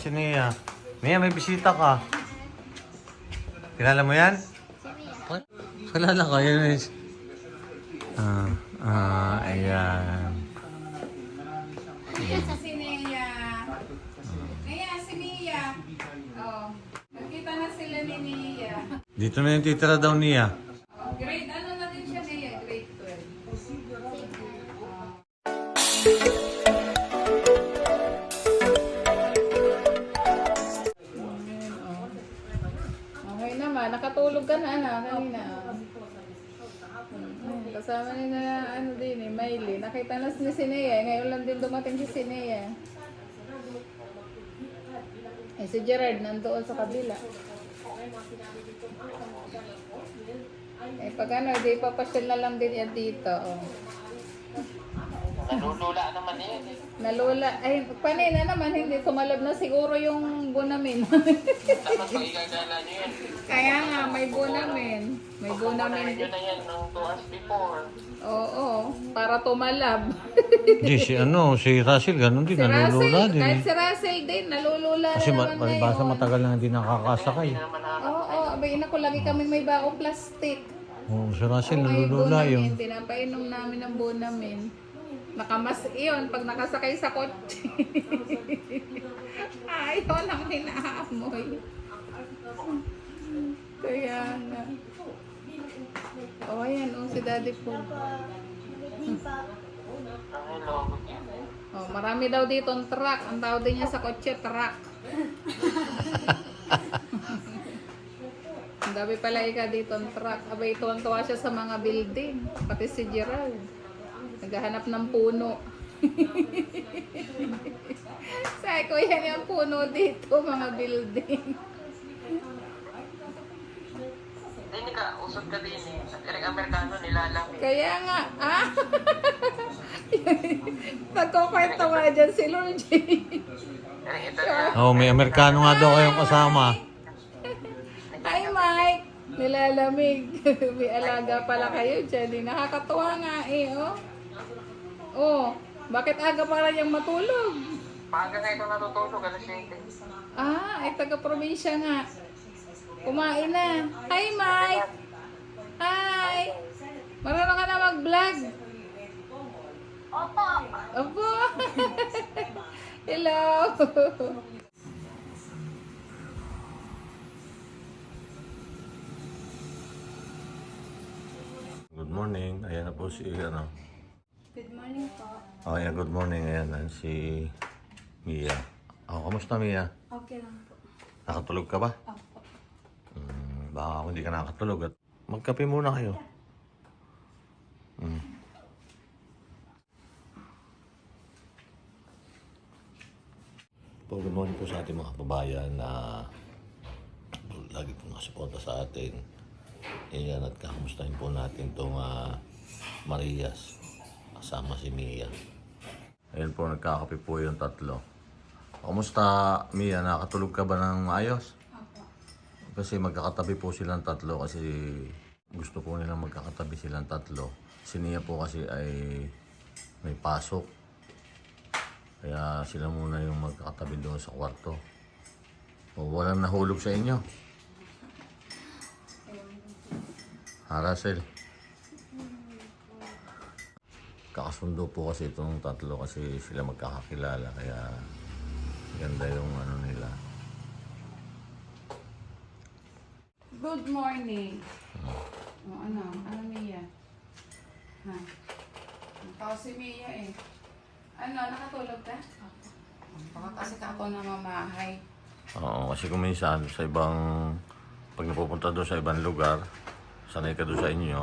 si Nia. Nia, may bisita ka. Kilala mo yan? Kilala ka, yun is. Ayan. Ayan si Nia. Ayan si Nia. Oh, nagkita na sila ni Nia. Dito na yung titira daw Nia. Oh, grade ano na din siya Nia? Grade 12. Okay naman, nakatulog ka na kanina. Kasama ni na ano din Maylin. Nakita na ni Sinea. Ngayon lang din dumating si Sinea. Si Gerard nandoon sa kabila. Pag ano, di papasyal na lang din yan dito. Oh. Nalulula naman yan eh. Nalula. Ay, panina naman, hindi. Tumalab na siguro yung bunamin. Dapat pag igagala nyo yan. Kaya nga, may bunamin. May bunamin. Nyo na yan nung 2 hours before. Oo, para tumalab. Di, si Russell, ganun din. Si Nalulula Russell, din. kahit si Russell din, nalulula Kasi naman basta ngayon. matagal na hindi nakakasakay. Hindi naman Oo, abay na ko lagi kami may baong plastic. Oo, si Russell May nalulula bunamin, yung... pinapainom namin ng bunamin. Nakamas iyon pag nakasakay sa kotse. Ayaw lang hinaamoy. Kaya nga. O ayan, si Daddy po. Hello. Oh, marami daw dito ang truck. Ang tawag din niya sa kotse, truck. Ang dami pala dito ang truck. Abay, tuwang-tuwa siya sa mga building. Pati si Gerald. Naghahanap ng puno. Sabi ko, yan yung puno dito, mga building. Hindi ka, usot ka din eh. Sa direk Amerikano nilalamig. Kaya nga, nagkukwento nga dyan si Lord J. Direk Italiano. Oo, may Amerikano nga daw kayong kasama. Hi, Mike! Nilalamig. May alaga pala kayo dyan. Nakakatuwa nga eh, oh. Oh, bakit aga para niyang matulog? Maaga na ito natutulog, alas 7. Ay taga-probinsya nga. Kumain na. Hi, Mike! Hi! Marunong ka na mag-vlog? Opo! Opo! Hello! Good morning. Ayan na po si, Good morning po. Oh, yeah, good morning. Ayan, si Mia. Oh, kamusta Mia? Okay lang po. Nakatulog ka ba? Opo. Baka kung hindi ka nakatulog at magkape muna kayo. Good morning po sa ating mga kababayan na lagi po nakasuporta sa atin. Ayan, at kakamustahin po natin itong Marias kasama si Mia. Ayan po, nagkakape po yung tatlo. Kamusta Mia? Nakatulog ka ba ng maayos? Opo. Kasi magkakatabi po silang tatlo kasi gusto po nilang magkakatabi silang tatlo. Si Nia po kasi ay may pasok. Kaya sila muna yung magkakatabi doon sa kwarto. O, walang nahulog sa inyo? Ha, Russell? Kakasundo po kasi itong tatlo kasi sila magkakakilala. Kaya ganda yung ano nila. Good morning. Oh, ano? Ano, Mia? Ha? Tao si Mia eh. Ano, nakatulog ka? Baka kasi ako na mamahay. Oo, kasi kung minsan sa ibang, pag napupunta doon sa ibang lugar, sanay ka doon sa inyo,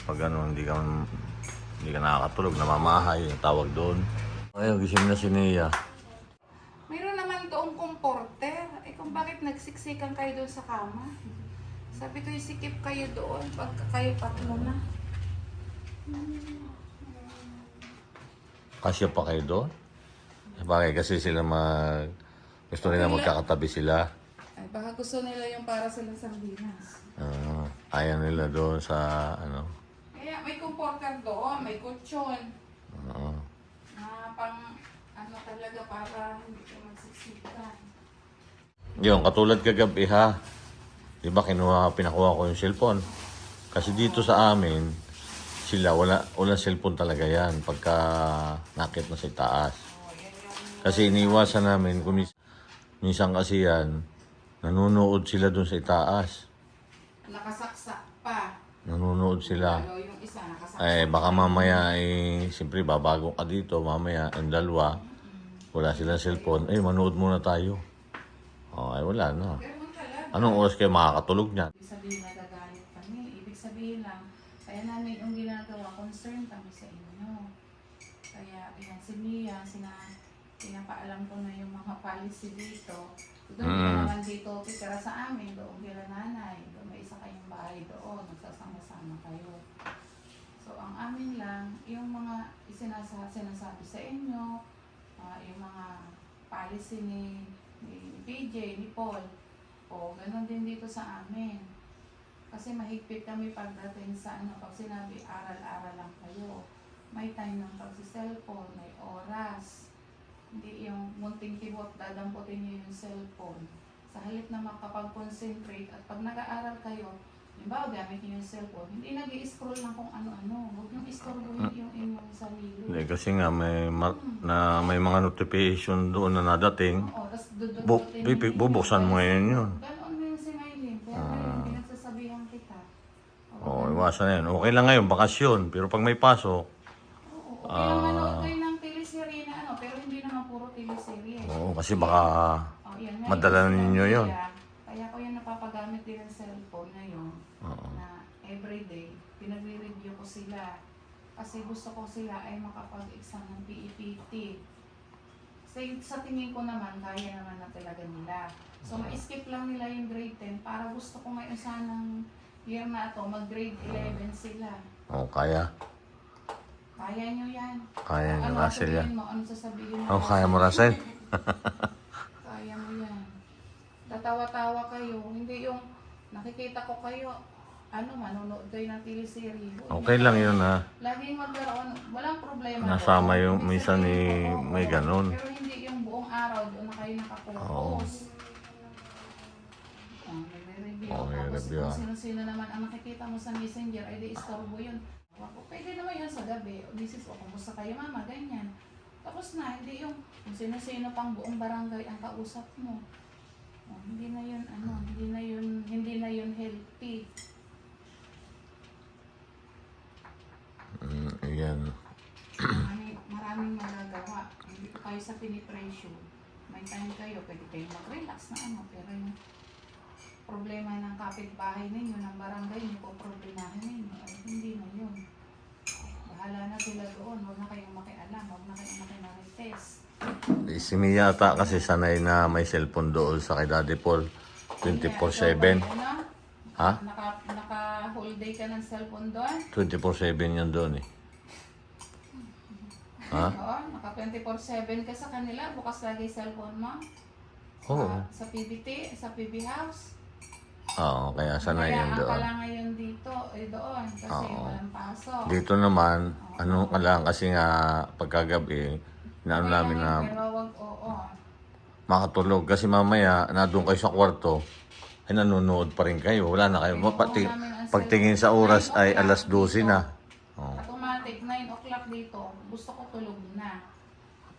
pag ano, hindi ka nakakatulog, namamahay, yung tawag doon. Ayun, gising na si Nia. Mayroon naman toong comforter. Eh kung bakit nagsiksikan kayo doon sa kama? Sabi ko, isikip kayo doon pagka kayo patlo na. Kasya pa kayo doon? Bakit kasi sila gusto nila magkakatabi sila. Ay, baka gusto nila yung para silang sardinas. Ayaw nila doon sa ano. Kaya may comforter doon, may kutsyon. Oo. Na pang ano talaga para hindi ka magsiksikan. Yun, katulad kagabi ha. Di ba pinakuha ko yung cellphone. Kasi dito sa amin, sila walang cellphone talaga yan pagka nakit na sa taas. Kasi iniwasan namin, minsan kasi yan, nanonood sila dun sa itaas. Nakasaksak pa. Nanonood sila. Lalo yung isa nakasaksak. Baka mamaya siyempre babago ka dito, mamaya ang dalawa, wala silang cellphone, manood muna tayo. Wala na. Pero man talaga. Anong oras kayo makakatulog niyan? Ibig sabihin nagagalit kami. Ibig sabihin lang, kaya namin yung ginagawa, concern kami sa inyo. Kaya, yan, si Mia, pinapaalam ko na yung mga policy dito. Doon ka naman dito, titira sa amin, doon kila nanay. Doon may isa kayong bahay doon, nagsasama-sama kayo. So, ang amin lang, yung mga sinasabi sa inyo, yung mga policy ni PJ, ni Paul, ganun din dito sa amin. Kasi mahigpit kami pagdating sa pag sinabi, aral-aral lang kayo. May time ng pagsi-cellphone, may oras. Hindi yung munting kibot, dadamputin niyo yung cellphone. Sa halip na makapag-concentrate at pag nag-aaral kayo, halimbawa gamit niyo yung cellphone, hindi nag-i-scroll lang kung ano-ano. Huwag yung istorbohin yung inyong sarili. Hindi, kasi nga may mga notification doon na nadating. Oo, tapos dududutin Bubuksan mo ngayon yun. Ganon mo yung si Maylin. Kaya ngayon, pinagsasabihan kita. Iwasan na yun. Okay lang ngayon, bakasyon. Pero pag may pasok, Oo, okay lang manood kayo ng teleserye na pero hindi naman puro teleserye. kasi baka Yan nga, madala yung ninyo yun. Kaya ko yung napapagamit din ng cellphone ngayon na everyday, pinagre-review ko sila. Kasi gusto ko sila ay makapag-exam ng PEPT. Sa tingin ko naman, kaya naman na talaga nila. So, ma-skip lang nila yung grade 10 para gusto ko ngayon sanang year na ito, mag-grade 11 sila. Kaya. Kaya nyo yan. Kaya nyo, Ano Russell, yan. sabihin mo? Ano sasabihin mo? Kaya mo, Russell. Kaya mo yan. Tatawa-tawa kayo. Hindi yung nakikita ko kayo, manonood kayo ng teleserye. Okay lang yun, ha. Laging magkaroon, walang problema. Nasama doon. yung Ibig minsan sabihin, may ganun. Pero hindi yung buong araw doon na kayo nakapokus. Nagre-review. May Tapos review, kung sino-sino naman ang nakikita mo sa messenger, ay di istorbo yun. Pwede naman yun sa gabi. O misis, kumusta kayo mama, ganyan. Tapos na, hindi yung kung sino-sino pang buong barangay ang kausap mo. Hindi na yun, hindi na yun healthy. Ayan. Maraming magagawa. Hindi ko kayo sa pinipressure. May time kayo, pwede kayo mag-relax na pero yung problema ng kapitbahay ninyo, ng barangay niyo, problemahin ninyo, ay hindi na yun. Bahala na sila doon, huwag na kayong makialam, huwag na kayong makimarites. Si Mia ata kasi sanay na may cellphone doon sa kay Daddy Paul. 24/7. Ha? Naka-whole day ka ng cellphone doon? 24/7 yan doon eh. Ha? Oo, naka 24/7 ka sa kanila, bukas lagi cellphone mo? Oo. Sa PBT, sa PB House? Oo, kaya sanay yan Kaya doon. pala ngayon dito, doon, kasi walang pasok. Dito naman, ano ka lang kasi nga pagkagabi, inaano namin na Pero wag, oo. makatulog. Kasi mamaya, nandun kayo sa kwarto, ay nanonood pa rin kayo. Wala na kayo. Pagtingin sa oras ay alas 12 na. Automatic, 9 o'clock dito, gusto ko tulog na.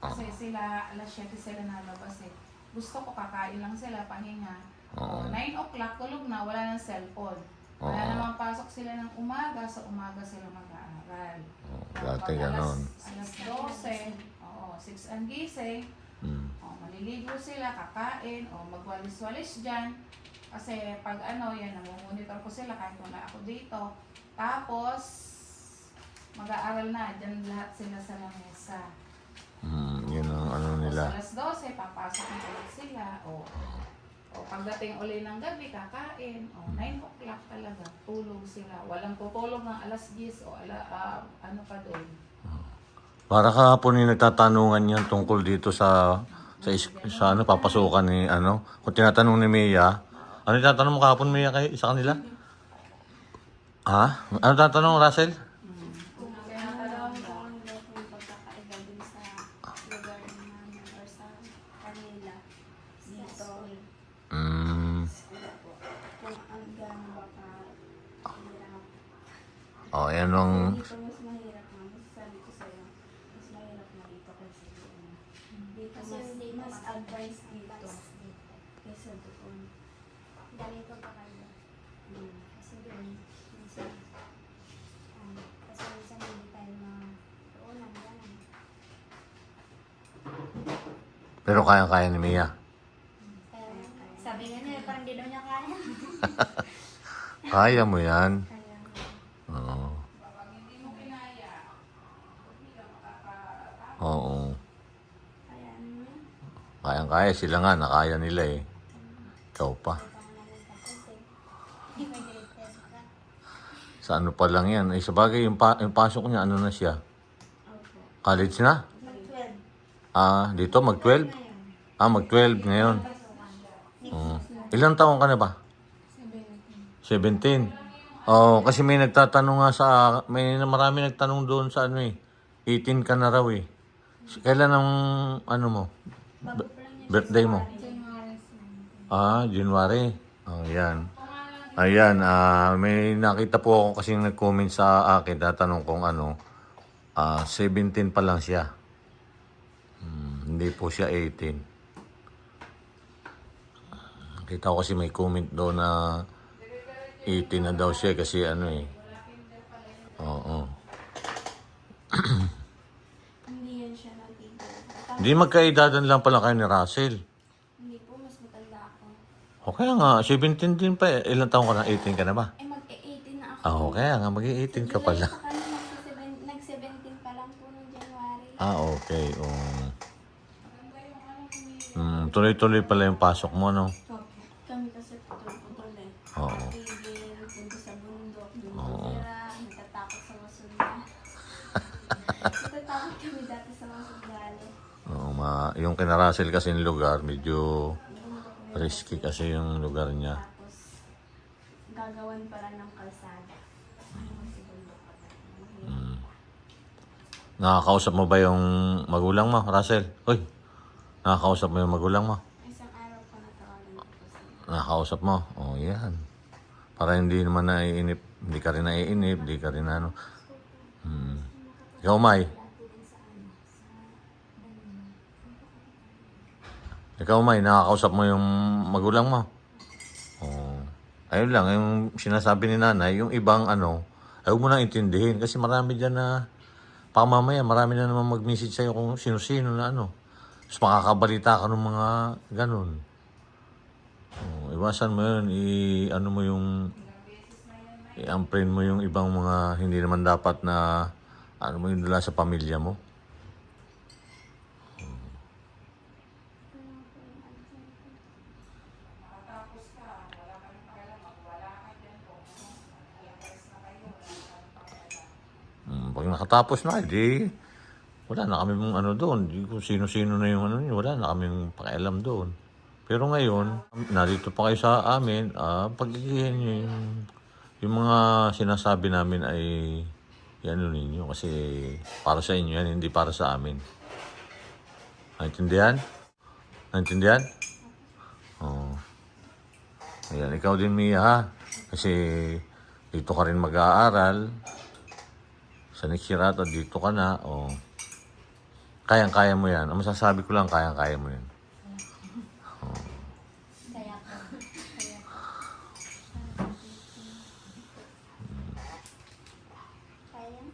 Kasi sila, alas 7 sila nalabas eh. Gusto ko kakain lang sila, pahinga. 9 o'clock, tulog na, wala ng cellphone. Wala namang pasok sila ng umaga, sa umaga sila mag-aaral. Dati ganon. Alas 12, 6 ang gising, maliligo sila, kakain, magwalis-walis dyan. Kasi pag namumonitor ko sila kahit wala ako dito. Tapos, mag-aaral na, dyan lahat sila sa lamesa. Yun ang ano nila. Alas 12, papasok na ulit sila. Pagdating uli ng gabi, kakain. 9 o'clock talaga, tulog sila. Walang tutulog ng alas 10 ano pa doon. Para kahapon yung nagtatanungan yan tungkol dito sa papasukan ni Kung tinatanong ni Mia, ano yung tatanong mo kahapon, Mia, sa kanila? Ha? Ano tatanong, Russell? Kaya talagang kung yung pagkakaiba din sa lugar namin or sa kanila dito. Oh, yan ang... Dito mas mahirap nga. Masasabi ko sa'yo, mas mahirap na dito kasi doon. Dito mas advice dito kaysa doon. Ganito pa kayo. Hmm. Kasi doon, minsan, kasi minsan hindi tayo matuunan, gano'n. Pero kaya-kaya ni Mia. Pero sabi nga niya, parang di daw niya kaya. Kaya mo yan. Kaya, Oo. Kapag hindi mo kinaya, hindi ka makaka... Oo. Kaya ano yun? Kayang-kaya sila nga, nakaya nila eh. Ikaw pa. ito nga naman tapos eh. Hindi may grade 10 ka. Sa ano pa lang yan. Eh, sabagay, yung pasok niya, ano na siya? Opo. College na? Mag-12. Dito, mag-12? Ngayon. Mag-12 ngayon. Oo. Ilang taon ka na ba? 17. Oo, kasi may nagtatanong nga may marami nagtanong doon sa ano eh. 18 ka na raw eh. Kailan ang ano mo? Bago pa lang yan. Birthday mo? January. Oh, yan. Ayan, may nakita po ako kasi nag-comment sa akin, tatanong kung ano, 17 pa lang siya. Hindi po siya 18. Kita ko kasi may comment doon na 18 na daw siya kasi ano eh. Oo. Hindi yan siya natigil. Hindi magkaedadan lang pala kayo ni Russell. Hindi po, mas matanda ako. O kaya nga, 17 din pa eh. Ilang taon ka na? 18 ka na ba? Eh, mag-18 na ako. Kaya nga, mag-18 ka pala. Sa kanya, nag-17 pa lang po noong January. Okay. Tuloy-tuloy pala yung pasok mo, no? Opo. Kami kasi putol-putol eh. Oo. Tigil, punta sa bundok, Oo. bundira, natatakot sa masunda. Natatakot kami dati sa masundalo. Yung kina Russell kasi yung lugar, medyo risky kasi yung lugar niya. Tapos, gagawan pala ng kalsada. Kasi bundok pa tayo. Nakakausap mo ba yung magulang mo, Russell? Uy, nakakausap mo yung magulang mo? Isang araw pa natawagan ko po sila. Nakakausap mo? Yan. Para hindi naman naiinip, hindi ka rin naiinip, hindi ka rin ano. Ikaw, May? Ikaw, May, nakakausap mo yung magulang mo? Ayun lang, yung sinasabi ni nanay, yung ibang ano, ay huwag mo nang intindihin kasi marami dyan na, mamaya, marami na naman mag-message sa'yo kung sino-sino na ano. Tapos makakabalita ka ng mga ganun. Iwasan mo yun, ano mo yung, i-unfriend mo yung ibang mga hindi naman dapat na, ano mo yung dala sa pamilya mo. Pag nakatapos na, di, wala na kami mong ano doon. Di kung sino-sino na yung ano yun, wala na kaming pakialam doon. Pero ngayon, narito pa kayo sa amin, pagigihin nyo yung mga sinasabi namin ay ano ninyo kasi para sa inyo yan, hindi para sa amin. Naintindihan? Naintindihan? Ayan, ikaw din, Mia, ha? Kasi dito ka rin mag-aaral. Sa next year ata, dito ka na. Kayang-kaya mo yan. Ang masasabi ko lang, kayang-kaya mo yan. Kaya po. Kaya? Kaya yan.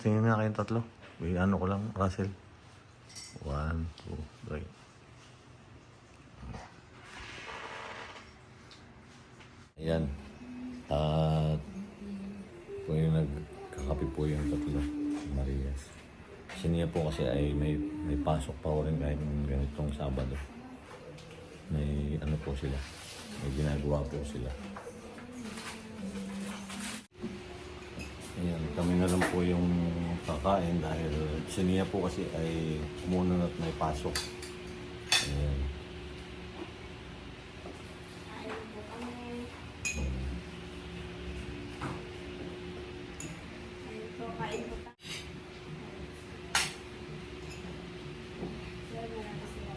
Tingin na kayong tatlo. Ano ko lang, Russell. 1, 2, 3. Ayan. At po yung nagkakape po yung tatlo. Si Marias. Si Nia po kasi ay may pasok pa rin kahit ganitong Sabado. May ano po sila. May ginagawa po sila. Ayan, kami na lang po yung kakain dahil si Nia po kasi ay muna at may pasok. Ayan. Ayun po kami. Ayun po, kain po tayo. Pero marami sila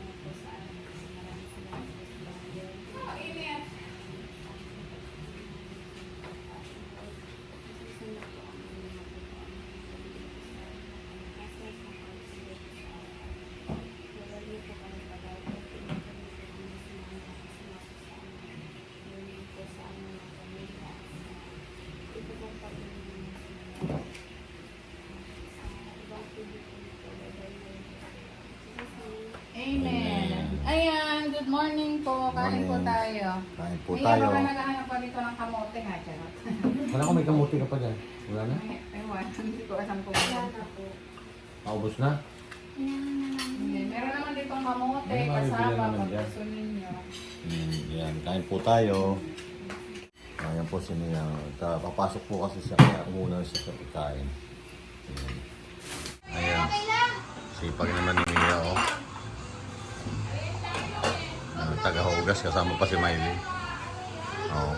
ibang Pilipino po. Bye-bye. Amen. Ayan, good morning po. Kain po Morning. tayo. Kain po Mia, tayo. baka naghahanap pa dito ng kamote nga, charot. Wala ko may kamuti ka pa dyan. Wala na? Ewan, hindi ko alam kung Wala ano. na po. Paubos na? Kailangan na namin. Hindi, meron naman ditong kamote, Ano, kasama, bibili naman pag dyan. gusto ninyo. Yan, kain po tayo. Ayan po si Mia. Papasok po kasi siya kaya umuna siya sa pagkain. Ayan. Sipag naman ni Mia, oh. Taga-hugas kasama pa si Miley. Oh.